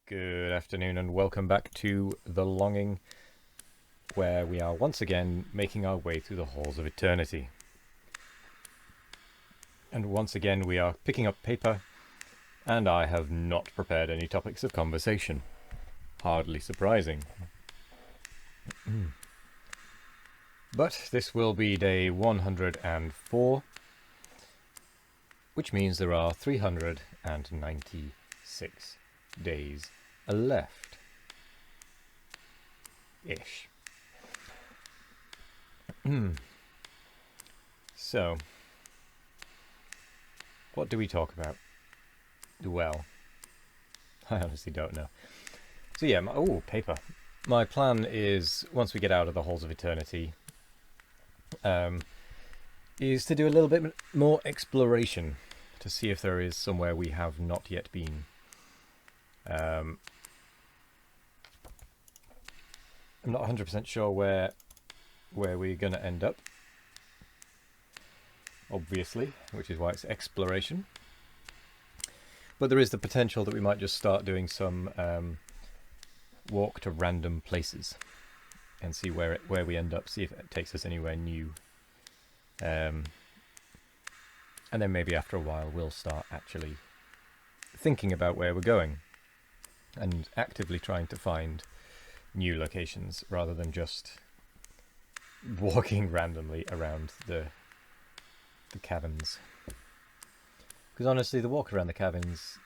Good afternoon and welcome back to The Longing, where we are once again making our way through the halls of eternity. And once again we are picking up paper, and I have not prepared any topics of conversation. Hardly surprising. But this will be day 104, which means there are 396 days left. Ish. So, what do we talk about? Well, I honestly don't know. So yeah, paper. My plan is, once we get out of the halls of eternity, is to do a little bit more exploration to see if there is somewhere we have not yet been. I'm not 100% sure where we're going to end up, obviously, which is why it's exploration. But there is the potential that we might just start doing some walk to random places and see where we end up, see if it takes us anywhere new. And then maybe after a while we'll start actually thinking about where we're going and actively trying to find new locations rather than just walking randomly around the caverns. Because honestly, the walk around the caverns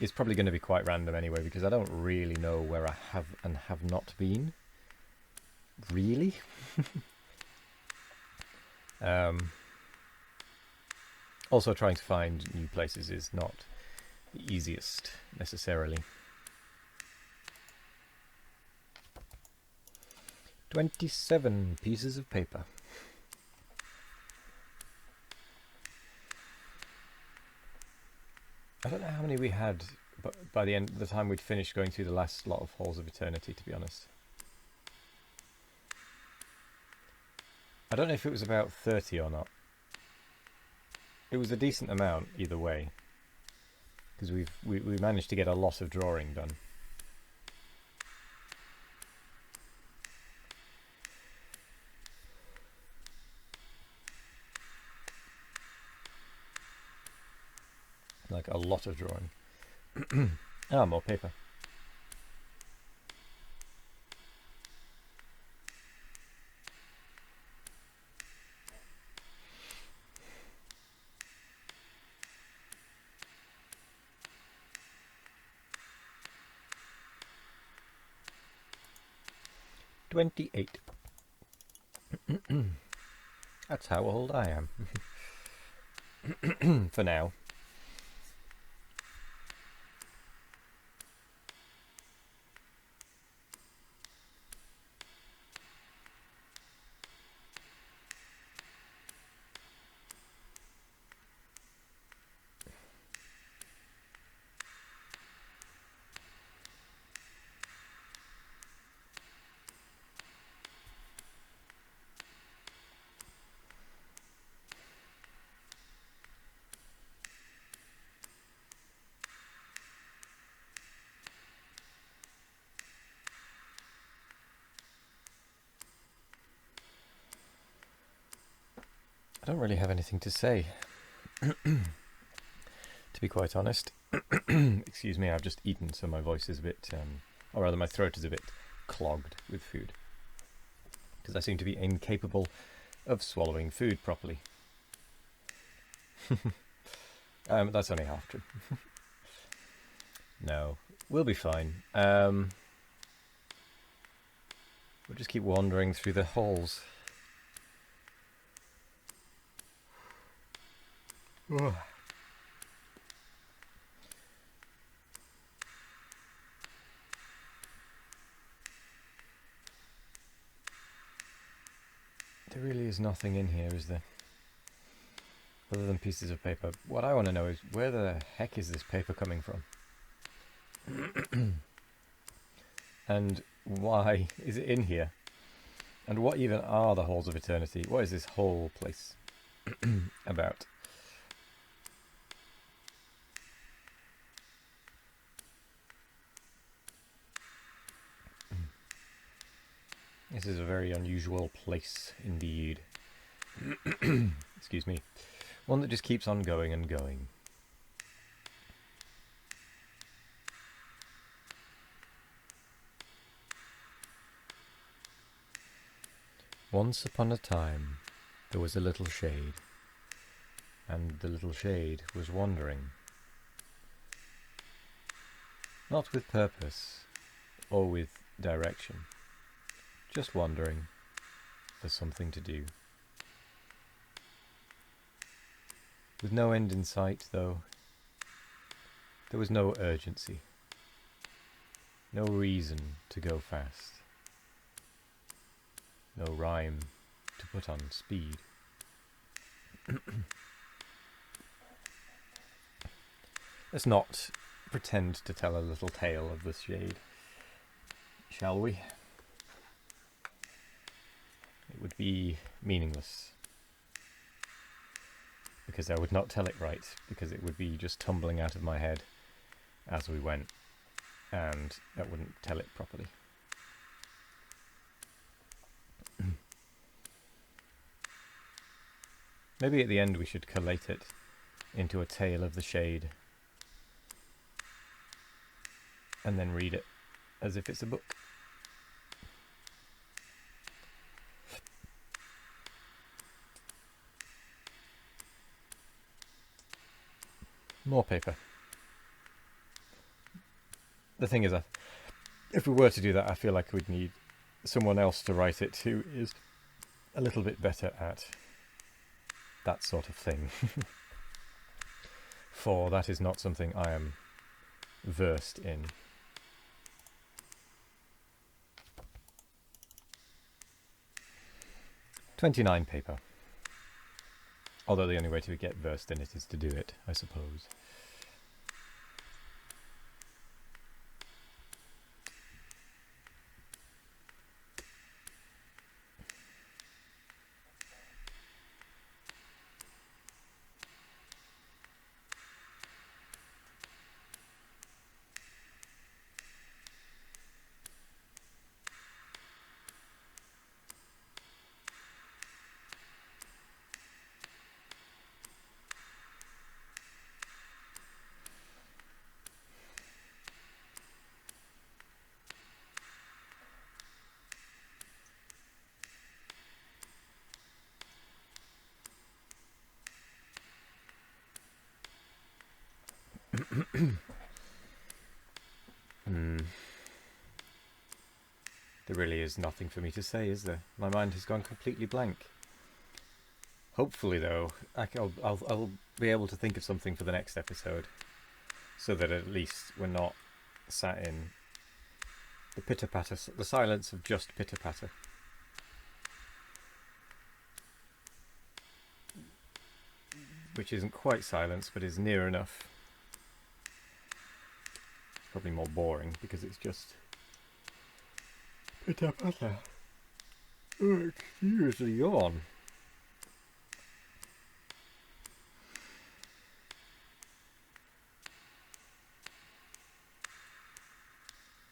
is probably going to be quite random anyway, because I don't really know where I have and have not been. Really? Also, trying to find new places is not the easiest necessarily. 27 pieces of paper. I don't know how many we had by the end of the time we'd finished going through the last lot of halls of eternity, to be honest. I don't know if it was about 30 or not. It was a decent amount either way, because we managed to get a lot of drawing done. Like a lot of drawing. More paper. "28. That's how old I am. For now. I don't really have anything to say, to be quite honest. Excuse me, I've just eaten, so my voice is a bit, or rather my throat is a bit clogged with food, because I seem to be incapable of swallowing food properly. That's only half true. No, we'll be fine. We'll just keep wandering through the halls. There really is nothing in here, is there? Other than pieces of paper. What I want to know is, where the heck is this paper coming from? And why is it in here? And what even are the halls of eternity? What is this whole place about? This is a very unusual place indeed. Excuse me. One that just keeps on going and going. Once upon a time, there was a little shade, and the little shade was wandering. Not with purpose, or with direction, just wandering for something to do. With no end in sight, though, there was no urgency, no reason to go fast, no rhyme to put on speed. Let's not pretend to tell a little tale of the shade, shall we? It would be meaningless, because I would not tell it right, because it would be just tumbling out of my head as we went, and that wouldn't tell it properly. Maybe at the end we should collate it into a tale of the shade, and then read it as if it's a book. More paper. The thing is, if we were to do that, I feel like we'd need someone else to write it who is a little bit better at that sort of thing. For that is not something I am versed in. $29 paper. Although the only way to get versed in it is to do it, I suppose. There really is nothing for me to say, is there? My mind has gone completely blank. Hopefully, though, I'll be able to think of something for the next episode, so that at least we're not sat in the pitter-patter, the silence of just pitter-patter. Which isn't quite silence, but is near enough. It's probably more boring, because it's just pitter-patter. Oh, excuse the yawn.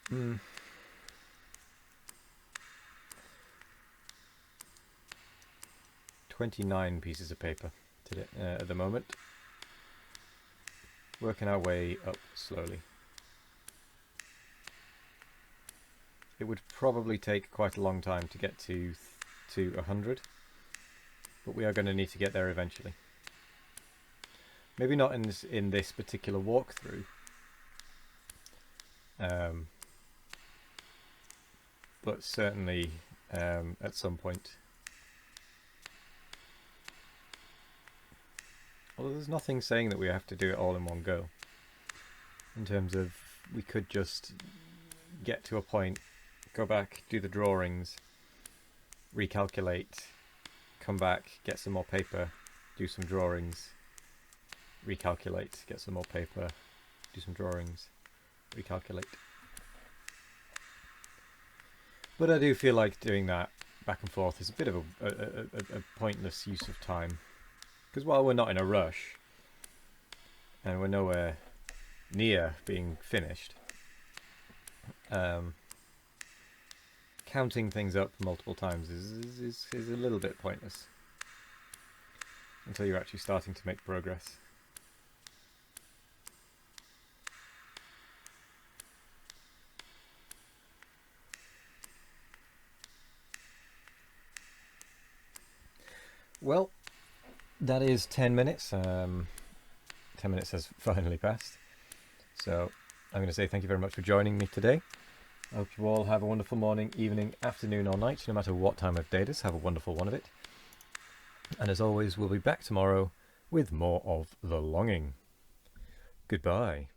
Hmm. 29 pieces of paper today, at the moment. Working our way up slowly. It would probably take quite a long time to get to 100, but we are going to need to get there eventually. Maybe not in this particular walkthrough, but certainly at some point. Although there's nothing saying that we have to do it all in one go. In terms of, we could just get to a point, go back, do the drawings, recalculate, come back, get some more paper, do some drawings, recalculate, get some more paper, do some drawings, recalculate. But I do feel like doing that back and forth is a bit of a pointless use of time. Because while we're not in a rush, and we're nowhere near being finished, can counting things up multiple times is a little bit pointless until you're actually starting to make progress. Well, that is 10 minutes. 10 minutes has finally passed. So I'm going to say thank you very much for joining me today. I hope you all have a wonderful morning, evening, afternoon or night, no matter what time of day it is. Have a wonderful one of it. And as always, we'll be back tomorrow with more of The Longing. Goodbye.